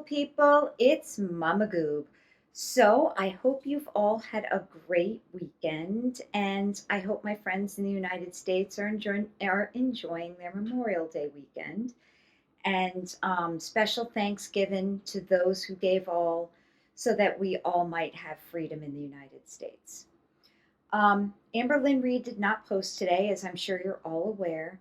people, it's Mama Goob. So I hope you've all had a great weekend, and I hope my friends in the United States are enjoying their Memorial Day weekend. And special thanks given to those who gave all so that we all might have freedom in the United States. Amber Lynn Reed did not post today, as I'm sure you're all aware,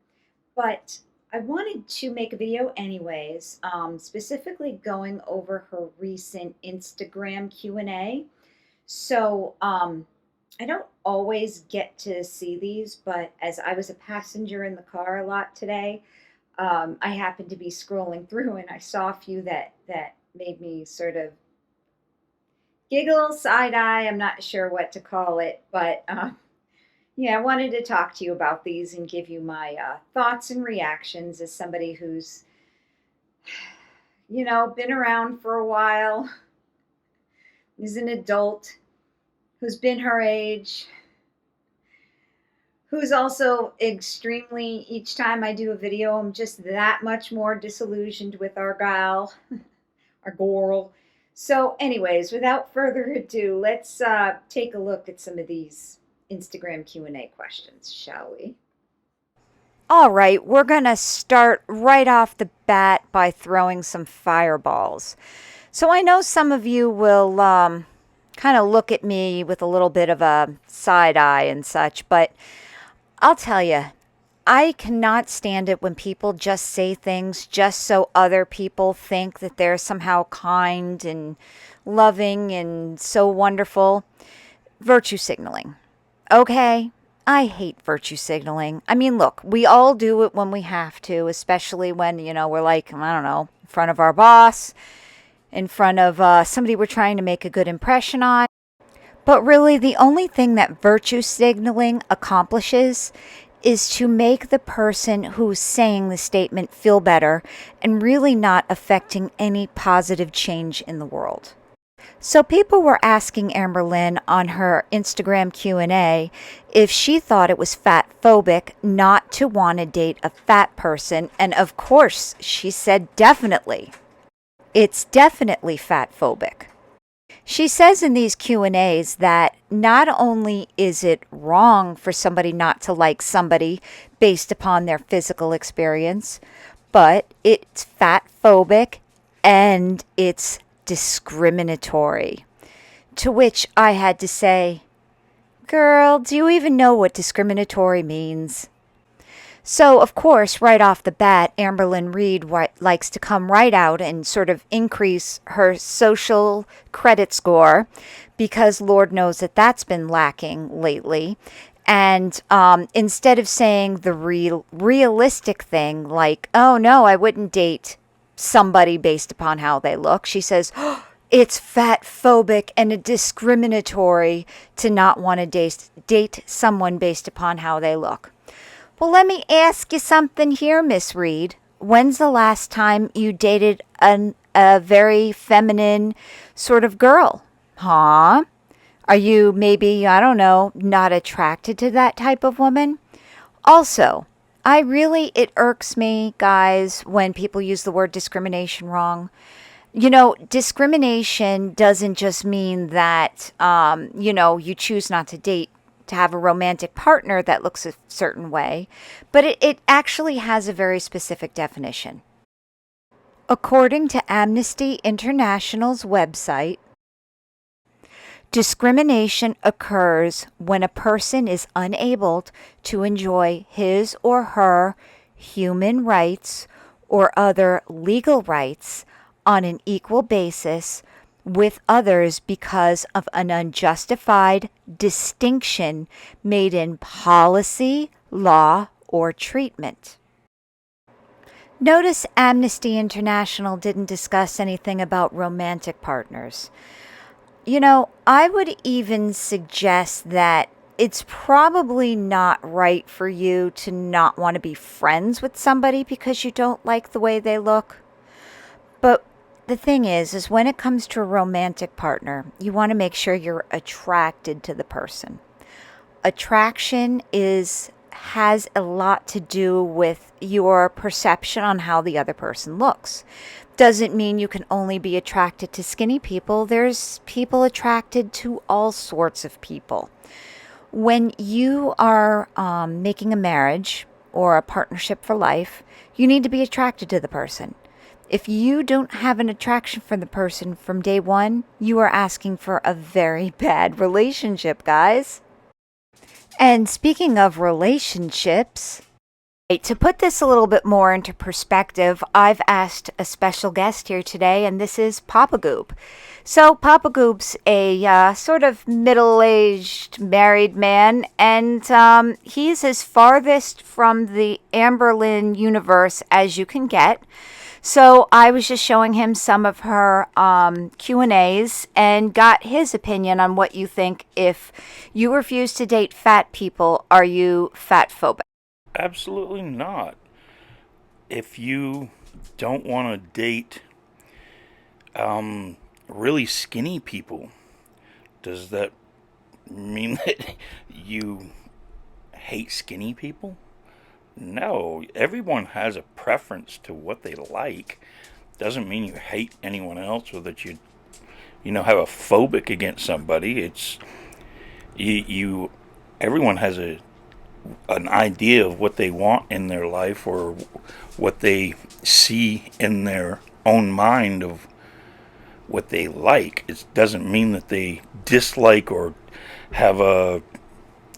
but I wanted to make a video anyways, specifically going over her recent Instagram Q&A. So I don't always get to see these, but as I was a passenger in the car a lot today, I happened to be scrolling through and I saw a few that made me sort of giggle, side eye. I'm not sure what to call it, but yeah, I wanted to talk to you about these and give you my thoughts and reactions as somebody who's, been around for a while, is an adult, who's been her age, who's also extremely, each time I do a video, I'm just that much more disillusioned with our gal, our girl. So, anyways, without further ado, let's take a look at some of these Instagram Q&A questions, shall we? All right, we're going to start right off the bat by throwing some fireballs. So I know some of you will kind of look at me with a little bit of a side eye and such, but I'll tell you, I cannot stand it when people just say things just so other people think that they're somehow kind and loving and so wonderful. Virtue signaling. Okay? I hate virtue signaling. I mean, look, we all do it when we have to, especially when, we're like, I don't know, in front of our boss, in front of somebody we're trying to make a good impression on. But really, the only thing that virtue signaling accomplishes is to make the person who's saying the statement feel better and really not affecting any positive change in the world. So people were asking Amberlynn on her Instagram Q&A if she thought it was fat phobic not to want to date a fat person, and of course she said definitely. It's definitely fat phobic. She says in these Q&As that not only is it wrong for somebody not to like somebody based upon their physical experience, but it's fat phobic and it's discriminatory. To which I had to say, girl, do you even know what discriminatory means? So, of course, right off the bat, Amberlynn Reed likes to come right out and sort of increase her social credit score because Lord knows that that's been lacking lately. And instead of saying the realistic thing like, oh no, I wouldn't date somebody based upon how they look, she says, oh, it's fat phobic and discriminatory to not want to date someone based upon how they look. Well, let me ask you something here, Miss Reed. When's the last time you dated a very feminine sort of girl? Huh? Are you maybe, I don't know, not attracted to that type of woman? Also, it irks me, guys, when people use the word discrimination wrong. Discrimination doesn't just mean that, you choose not to have a romantic partner that looks a certain way, but it actually has a very specific definition. According to Amnesty International's website, discrimination occurs when a person is unable to enjoy his or her human rights or other legal rights on an equal basis with others because of an unjustified distinction made in policy, law, or treatment. Notice Amnesty International didn't discuss anything about romantic partners. I would even suggest that it's probably not right for you to not want to be friends with somebody because you don't like the way they look. But the thing is when it comes to a romantic partner, you want to make sure you're attracted to the person. Attraction has a lot to do with your perception on how the other person looks. doesn't mean you can only be attracted to skinny people. There's people attracted to all sorts of people. When you are making a marriage or a partnership for life, you need to be attracted to the person. If you don't have an attraction for the person from day one, you are asking for a very bad relationship, guys. And speaking of relationships, to put this a little bit more into perspective, I've asked a special guest here today, and this is Papa Goop. So, Papa Goop's a sort of middle-aged married man, and he's as farthest from the Amberlynn universe as you can get. So, I was just showing him some of her Q&As and got his opinion on what you think. If you refuse to date fat people, are you fat phobic? Absolutely not. If you don't want to date really skinny people, does that mean that you hate skinny people? No, everyone has a preference to what they like. Doesn't mean you hate anyone else or that you have a phobic against somebody. It's you everyone has an idea of what they want in their life or what they see in their own mind of what they like. It doesn't mean that they dislike or have a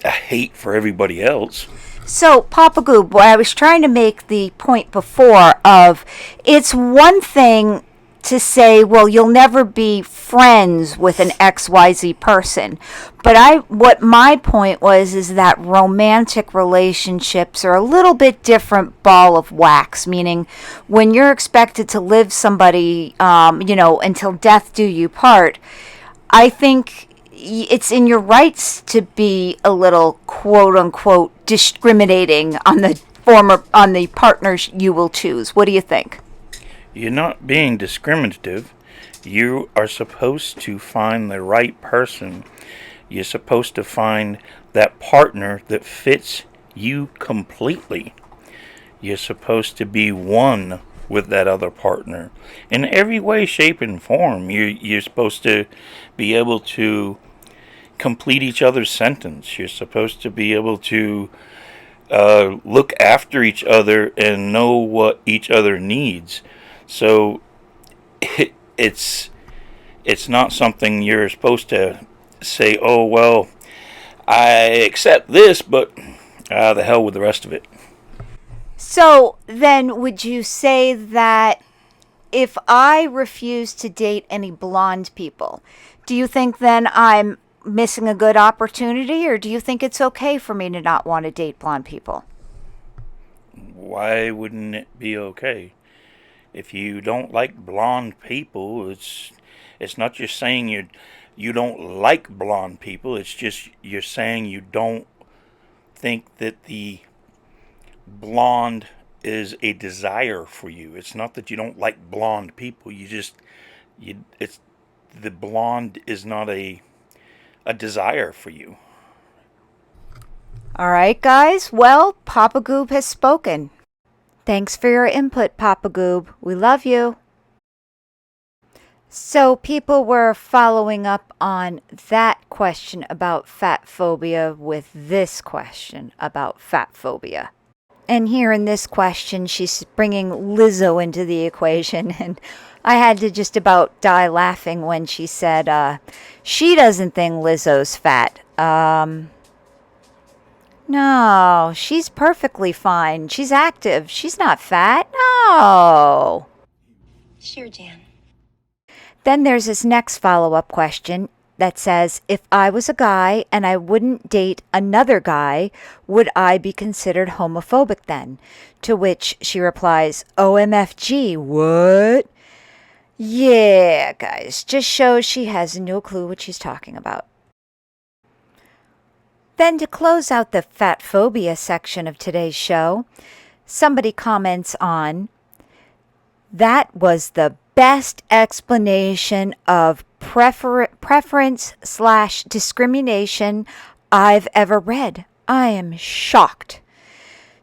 hate for everybody else. So, Papa Goob, I was trying to make the point before of it's one thing to say, well, you'll never be friends with an XYZ person. But what my point was is that romantic relationships are a little bit different ball of wax, meaning when you're expected to live somebody, until death do you part, I think it's in your rights to be a little quote unquote discriminating on the partners you will choose. What do you think? You're not being discriminative. You are supposed to find the right person. You're supposed to find that partner that fits you completely. You're supposed to be one with that other partner in every way, shape, and form. You're supposed to be able to complete each other's sentence. You're supposed to be able to look after each other and know what each other needs. So it's not something you're supposed to say, oh, well, I accept this, but the hell with the rest of it. So then would you say that if I refuse to date any blonde people, do you think then I'm missing a good opportunity, or do you think it's okay for me to not want to date blonde people? Why wouldn't it be okay? If you don't like blonde people, it's not just saying you don't like blonde people. It's just you're saying you don't think that the blonde is a desire for you. It's not that you don't like blonde people. It's the blonde is not a desire for you. All right, guys. Well, Papa Goob has spoken. Thanks for your input, Papa Goob. We love you. So people were following up on that question about fat phobia with this question about fat phobia. And here in this question, she's bringing Lizzo into the equation. And I had to just about die laughing when she said she doesn't think Lizzo's fat. No, she's perfectly fine. She's active. She's not fat. No. Sure, Jan. Then there's this next follow-up question that says, if I was a guy and I wouldn't date another guy, would I be considered homophobic then? To which she replies, OMFG, what? Yeah, guys, just shows she has no clue what she's talking about. Then to close out the fat phobia section of today's show, somebody comments on, that was the best explanation of preference/discrimination I've ever read. I am shocked.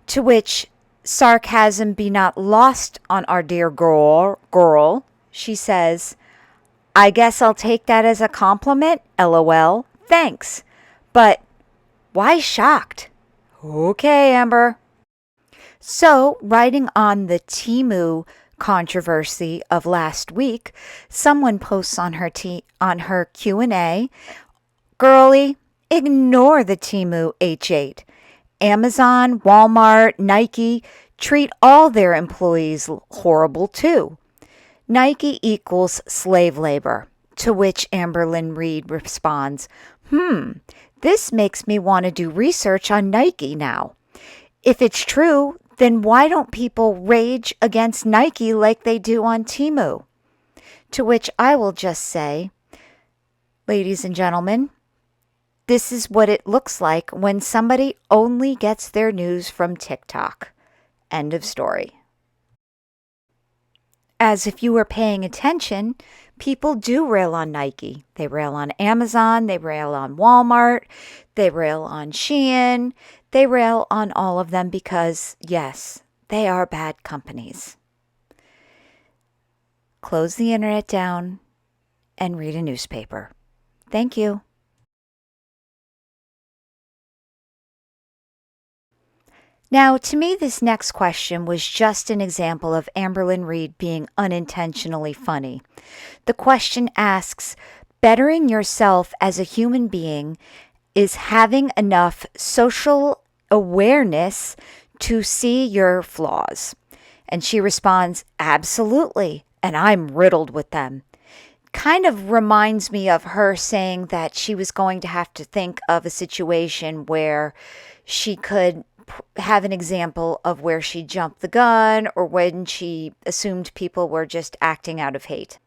To which Sarcasm be not lost on our dear girl. She says, I guess I'll take that as a compliment. LOL. Thanks. But why shocked? Okay, Amber. So, writing on the Temu controversy of last week, someone posts on her Q&A, girlie, ignore the Temu H8. Amazon, Walmart, Nike treat all their employees horrible too. Nike equals slave labor, to which Amberlynn Reed responds, this makes me want to do research on Nike now. If it's true, then why don't people rage against Nike like they do on Temu? To which I will just say, ladies and gentlemen, this is what it looks like when somebody only gets their news from TikTok. End of story. As if you were paying attention, people do rail on Nike. They rail on Amazon, they rail on Walmart, they rail on Shein, they rail on all of them because, yes, they are bad companies. Close the internet down and read a newspaper. Thank you. Now, to me, this next question was just an example of Amberlynn Reed being unintentionally funny. The question asks, bettering yourself as a human being is having enough social awareness to see your flaws. And she responds, absolutely, and I'm riddled with them. Kind of reminds me of her saying that she was going to have to think of a situation where she could have an example of where she jumped the gun or when she assumed people were just acting out of hate.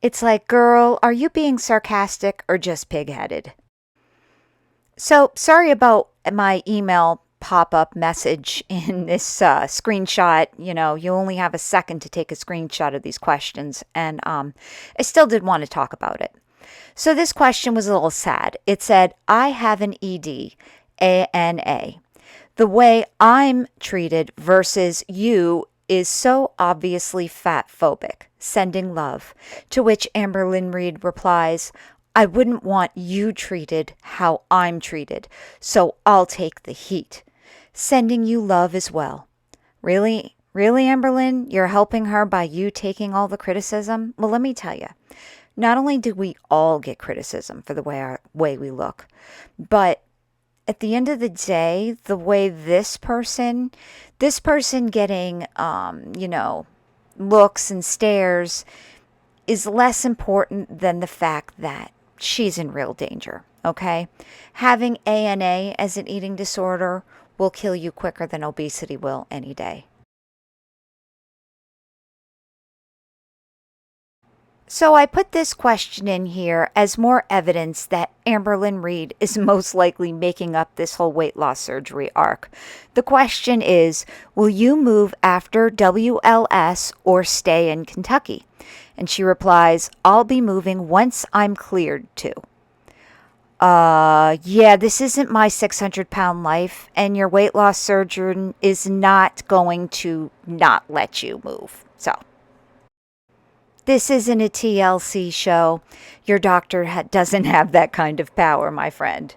It's like, girl, are you being sarcastic or just pig-headed? So, sorry about my email pop-up message in this screenshot. You know, you only have a second to take a screenshot of these questions, and I still did want to talk about it. So this question was a little sad. It said, I have an ED, ANA. The way I'm treated versus you is so obviously fat-phobic. Sending love. To which Amberlynn Reed replies, I wouldn't want you treated how I'm treated, so I'll take the heat. Sending you love as well. Really? Really, Amberlynn? You're helping her by you taking all the criticism? Well, let me tell you. Not only do we all get criticism for the way we look, but at the end of the day, the way this person getting, looks and stares is less important than the fact that she's in real danger, okay? Having ANA as an eating disorder will kill you quicker than obesity will any day. So I put this question in here as more evidence that Amberlynn Reed is most likely making up this whole weight loss surgery arc. The question is, will you move after WLS or stay in Kentucky? And she replies, I'll be moving once I'm cleared to. Yeah, this isn't my 600-pound life, and your weight loss surgeon is not going to not let you move. So, this isn't a TLC show. Your doctor doesn't have that kind of power, my friend.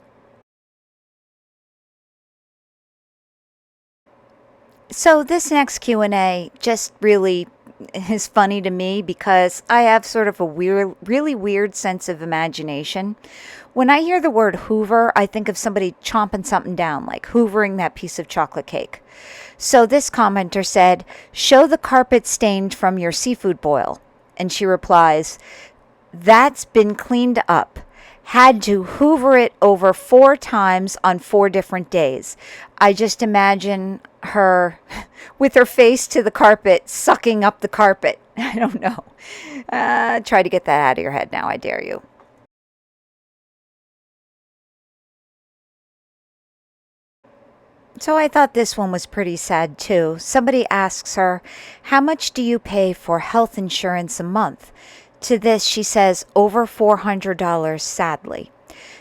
So this next Q&A just really is funny to me because I have sort of a really weird sense of imagination. When I hear the word Hoover, I think of somebody chomping something down, like hoovering that piece of chocolate cake. So this commenter said, show the carpet stained from your seafood boil. And she replies, that's been cleaned up. Had to hoover it over 4 times on 4 different days. I just imagine her with her face to the carpet, sucking up the carpet. I don't know. Try to get that out of your head now, I dare you. So I thought this one was pretty sad too. Somebody asks her, how much do you pay for health insurance a month? To this, she says, over $400, sadly.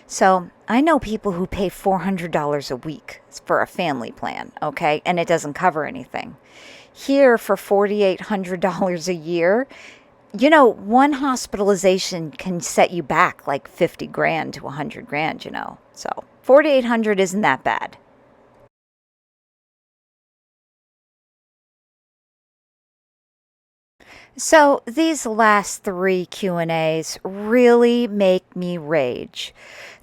So I know people who pay $400 a week for a family plan, okay? And it doesn't cover anything. Here, for $4,800 a year, one hospitalization can set you back like 50 grand to 100 grand, So 4,800 isn't that bad. So these last 3 Q&As really make me rage.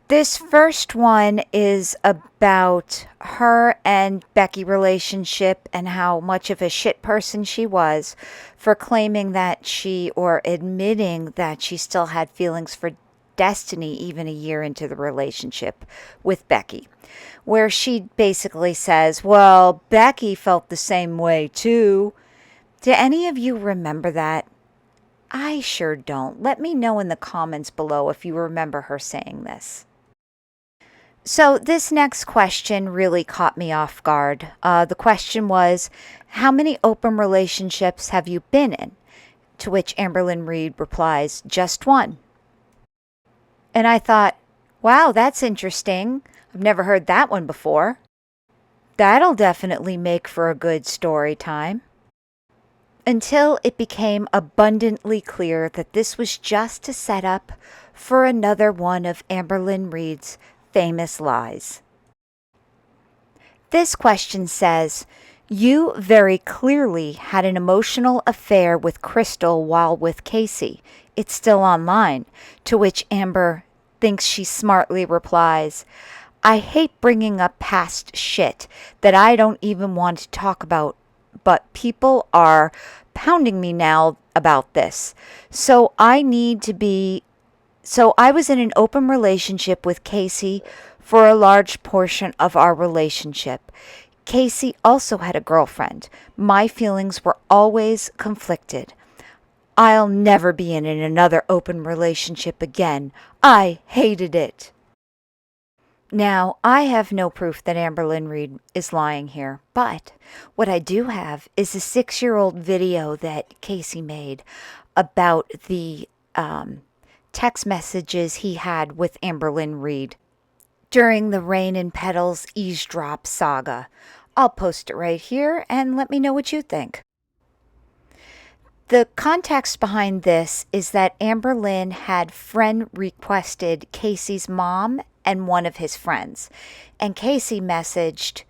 This first one is about her and Becky relationship and how much of a shit person she was for claiming that or admitting that she still had feelings for Destiny even a year into the relationship with Becky, where she basically says, well, Becky felt the same way too. Do any of you remember that? I sure don't. Let me know in the comments below if you remember her saying this. So this next question really caught me off guard. The question was, how many open relationships have you been in? To which Amberlynn Reed replies, just one. And I thought, wow, that's interesting. I've never heard that one before. That'll definitely make for a good story time. Until it became abundantly clear that this was just a setup for another one of Amberlynn Reed's famous lies. This question says, you very clearly had an emotional affair with Crystal while with Casey. It's still online. To which Amber thinks she smartly replies, I hate bringing up past shit that I don't even want to talk about, but people are pounding me now about this. So I was in an open relationship with Casey for a large portion of our relationship. Casey also had a girlfriend. My feelings were always conflicted. I'll never be in another open relationship again. I hated it. Now, I have no proof that Amberlynn Reed is lying here, but what I do have is a 6-year-old video that Casey made about the text messages he had with Amberlynn Reed during the Rain and Petals eavesdrop saga. I'll post it right here and let me know what you think. The context behind this is that Amberlynn had friend requested Casey's mom and one of his friends, and Casey messaged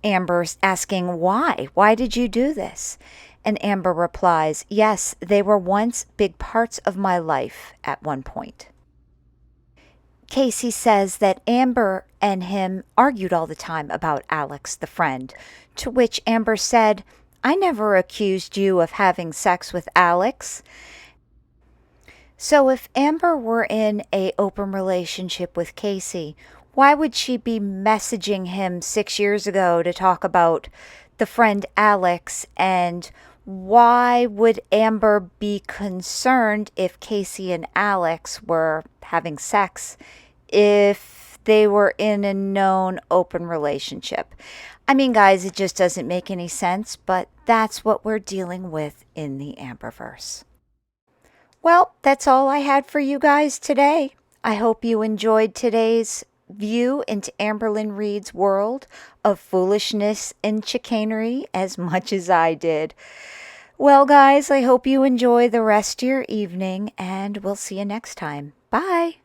Amber asking why. Why did you do this? And Amber replies, yes, they were once big parts of my life at one point. Casey says that Amber and him argued all the time about Alex, the friend, to which Amber said, I never accused you of having sex with Alex. So if Amber were in an open relationship with Casey, why would she be messaging him 6 years ago to talk about the friend Alex? And why would Amber be concerned if Casey and Alex were having sex if they were in a known open relationship? I mean, guys, it just doesn't make any sense, but that's what we're dealing with in the Amberverse. Well, that's all I had for you guys today. I hope you enjoyed today's view into Amberlynn Reed's world of foolishness and chicanery as much as I did. Well, guys, I hope you enjoy the rest of your evening, and we'll see you next time. Bye.